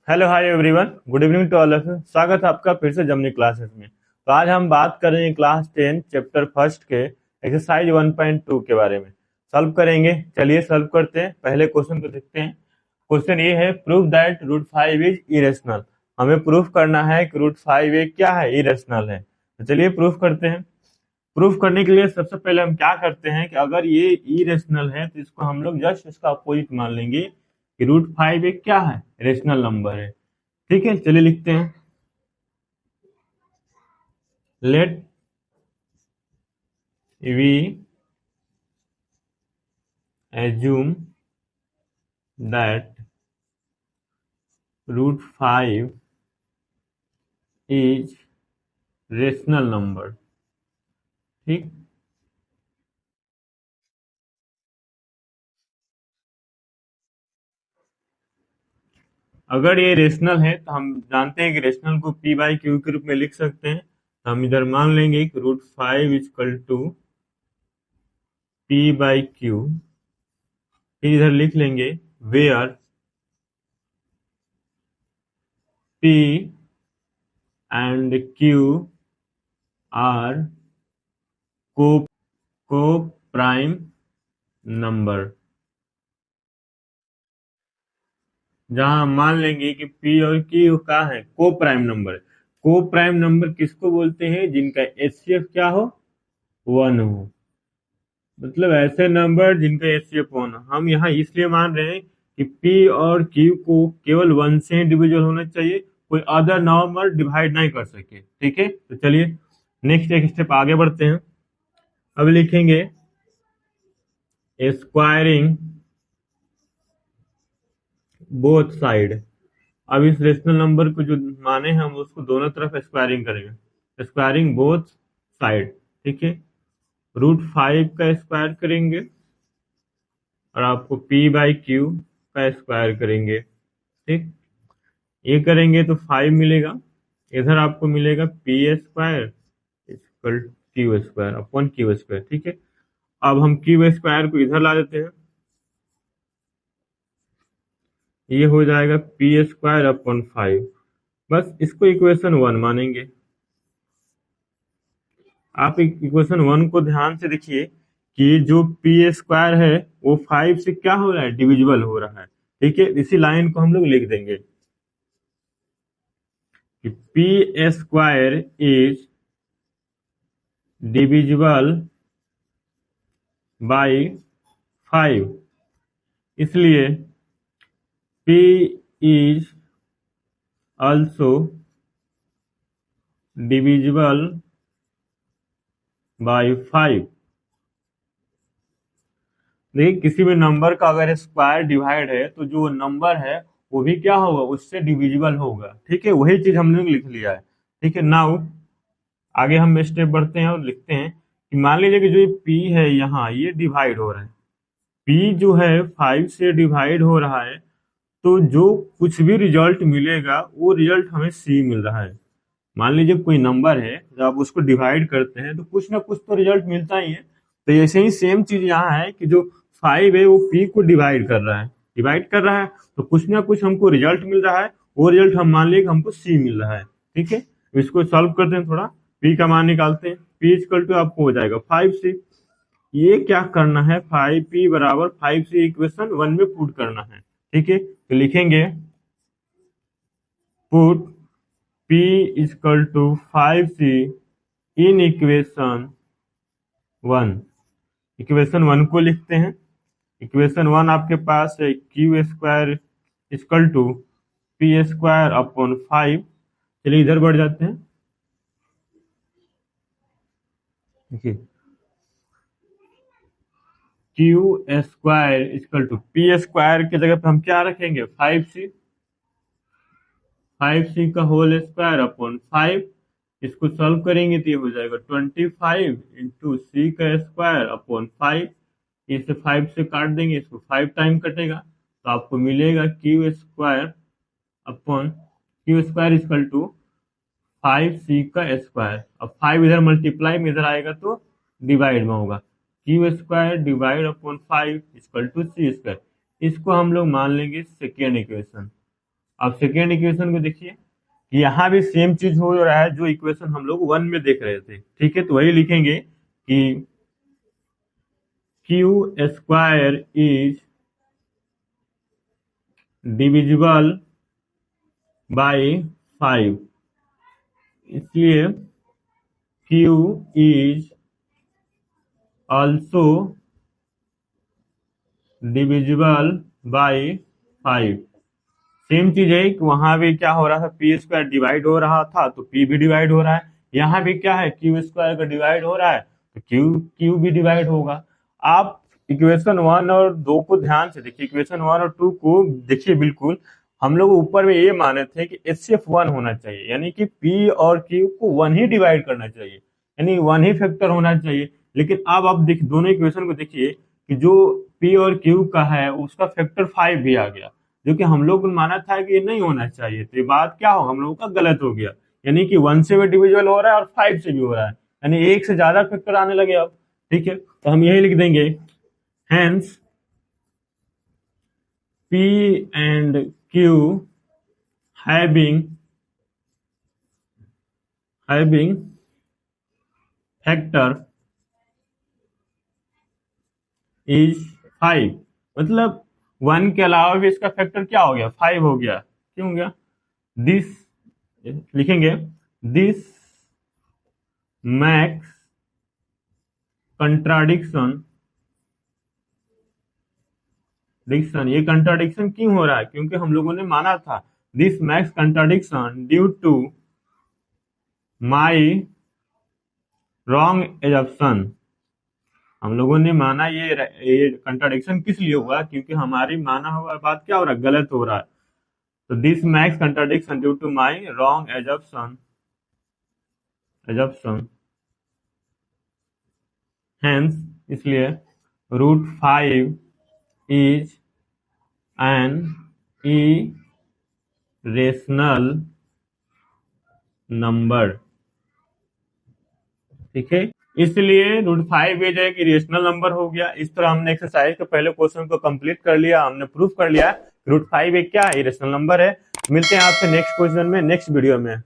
Hello hi everyone, good evening to all of you. स्वागत है आपका फिर से जमनी क्लासेस में। तो आज हम बात करेंगे क्लास 10 चैप्टर फर्स्ट के एक्सरसाइज 1.2 के बारे में। सॉल्व करेंगे, चलिए सॉल्व करते हैं। पहले क्वेश्चन को देखते हैं। क्वेश्चन ये है, prove that root 5 is irrational. हमें प्रूफ करना है कि रूट 5 ये क्या है, इरेशनल है। तो चलिए प्रूफ करते हैं। प्रूफ करने के लिए सबसे पहले हम क्या करते हैं कि अगर ये इरेशनल है तो इसको हम लोग जस्ट इसका अपोजिट मान लेंगे कि रूट 5 एक क्या है, रेशनल नंबर है। ठीक है, चलिए लिखते हैं। Let we assume that root 5 is rational number. ठीक, अगर ये रेशनल है तो हम जानते हैं कि रेशनल को पी बाई क्यू के रूप में लिख सकते हैं। तो हम इधर मान लेंगे कि root 5 equal to p by q. फिर इधर लिख लेंगे where p and q are coprime number. जहां हम मान लेंगे कि P और Q का है को प्राइम नंबर। को प्राइम नंबर किसको बोलते हैं? जिनका एचसीएफ क्या हो, 1 हो। मतलब ऐसे नंबर जिनका एचसीएफ 1 हो। हम यहाँ इसलिए मान रहे हैं कि P और Q को केवल 1 से ही डिविजल होना चाहिए, कोई अदर नंबर डिवाइड नहीं कर सके। ठीक है, तो चलिए नेक्स्ट एक स्टेप आगे बढ़ते हैं। अब लिखेंगे स्क्वायरिंग बोथ साइड। अब इस रेशनल नंबर को जो माने हम उसको दोनों तरफ स्क्वायरिंग करेंगे, स्क्वायरिंग बोथ साइड। ठीक है, रूट 5 का स्क्वायर करेंगे और आपको पी बाई क्यू का स्क्वायर करेंगे। ठीक, ये करेंगे तो 5 मिलेगा। इधर आपको मिलेगा P square equal Q square upon q square. ठीक है, अब हम क्यू स्क्वायर को इधर ला देते हैं। ये हो जाएगा पी स्क्वायर अपॉन 5। बस इसको इक्वेशन 1 मानेंगे। आप इक्वेशन 1 को ध्यान से देखिए कि जो पी स्क्वायर है वो 5 से क्या हो रहा है, डिविजिबल हो रहा है। ठीक है, इसी लाइन को हम लोग लिख देंगे कि P square is divisible by 5, इसलिए P is also divisible by 5। देखिए, किसी भी नंबर का अगर स्क्वायर डिवाइड है तो जो नंबर है वो भी क्या होगा, उससे डिविजिबल होगा। ठीक है, वही चीज हमने लिख लिया है। ठीक है, नाउ आगे हम स्टेप बढ़ते हैं और लिखते हैं कि मान लीजिए कि जो ये पी है यहाँ ये डिवाइड हो रहा है। पी जो है 5 से डिवाइड हो रहा है, तो जो कुछ भी रिजल्ट मिलेगा वो रिजल्ट हमें सी मिल रहा है। मान लीजिए कोई नंबर है, जब आप उसको डिवाइड करते हैं तो कुछ ना कुछ तो रिजल्ट मिलता ही है। तो ऐसे ही सेम चीज यहाँ है कि जो 5 है वो पी को डिवाइड कर रहा है, तो कुछ ना कुछ हमको रिजल्ट मिल रहा है। वो रिजल्ट हम मान लिए कि हमको सी मिल रहा है। ठीक है, तो इसको सॉल्व करते हैं। थोड़ा पी का मान निकालते हैं। पी इक्वल टू आपको हो जाएगा 5 सी। ये क्या करना है, 5p बराबर 5c इक्वेशन 1 में पुट करना है। ठीक है, तो लिखेंगे put p equal to 5c in equation 1। Equation 1 को लिखते हैं। इक्वेशन 1 आपके पास है q square equal to p square upon 5। चलिए इधर बढ़ जाते हैं। देखिए q square equal to p square की जगह पे हम क्या रखेंगे, 5c। 5c का होल स्क्वायर अपॉन 5। इसको सॉल्व करेंगे तो ये हो जाएगा 25 इंटू सी का स्क्वायर अपॉन 5। इसे 5 से काट देंगे, इसको 5 टाइम कटेगा तो आपको मिलेगा q square upon q square equal to 5c का स्क्वायर। अब 5 इधर मल्टीप्लाई में इधर आएगा तो डिवाइड में होगा। Q square divide upon 5 equal to c square. इसको हम लोग मान लेंगे सेकेंड इक्वेशन। अब सेकेंड इक्वेशन को देखिए कि यहाँ भी सेम चीज हो रहा है जो इक्वेशन हम लोग 1 में देख रहे थे। ठीक है, तो वही लिखेंगे कि Q square is divisible by 5, इसलिए Q is also divisible by 5। Same चीज है कि वहां भी क्या हो रहा था, पी स्क्वायर डिवाइड हो रहा था तो पी भी डिवाइड हो रहा है। यहाँ भी क्या है, क्यू स्क्वायर का डिवाइड हो रहा है तो क्यू क्यू भी डिवाइड होगा। आप इक्वेशन 1 और 2 को ध्यान से देखिए, इक्वेशन 1 और 2 को देखिए बिल्कुल। हम लोग ऊपर में ये माने थे कि HCF 1 होना चाहिए, यानी कि P और Q को 1 ही डिवाइड करना चाहिए, यानी 1 ही फैक्टर होना चाहिए। लेकिन अब आप देख दोनों इक्वेशन को देखिए कि जो P और Q का है उसका फैक्टर 5 भी आ गया, जो कि हम लोग को माना था कि ये नहीं होना चाहिए। तो ये बात क्या हो, हम लोगों का गलत हो गया, यानी कि 1 से भी डिविजिबल हो रहा है और 5 से भी हो रहा है, यानी एक से ज्यादा फैक्टर आने लगे अब। ठीक है, तो हम यही लिख देंगे hence P and Q having factor is 5, मतलब 1 के अलावा भी इसका फैक्टर क्या हो गया, 5 हो गया। क्यों हो गया, दिस लिखेंगे दिस मैक्स कंट्राडिक्शन। ये कंट्राडिक्शन क्यों हो रहा है, क्योंकि हम लोगों ने माना था this makes contradiction due to my wrong assumption. हम लोगों ने माना ये कंट्राडिक्शन किस लिए हुआ, क्योंकि हमारी माना हुआ बात क्या हो रहा है, गलत हो रहा है। तो this makes contradiction due to my wrong assumption hence, इसलिए √5 इज एन इरेशनल नंबर। ठीक है, इसलिए √5 एज एक इरेशनल नंबर हो गया। इस तरह हमने एक्सरसाइज के पहले क्वेश्चन को कंप्लीट कर लिया, हमने प्रूफ कर लिया √5 एक क्या है, इरेशनल नंबर है। मिलते हैं आपसे नेक्स्ट क्वेश्चन में, नेक्स्ट वीडियो में।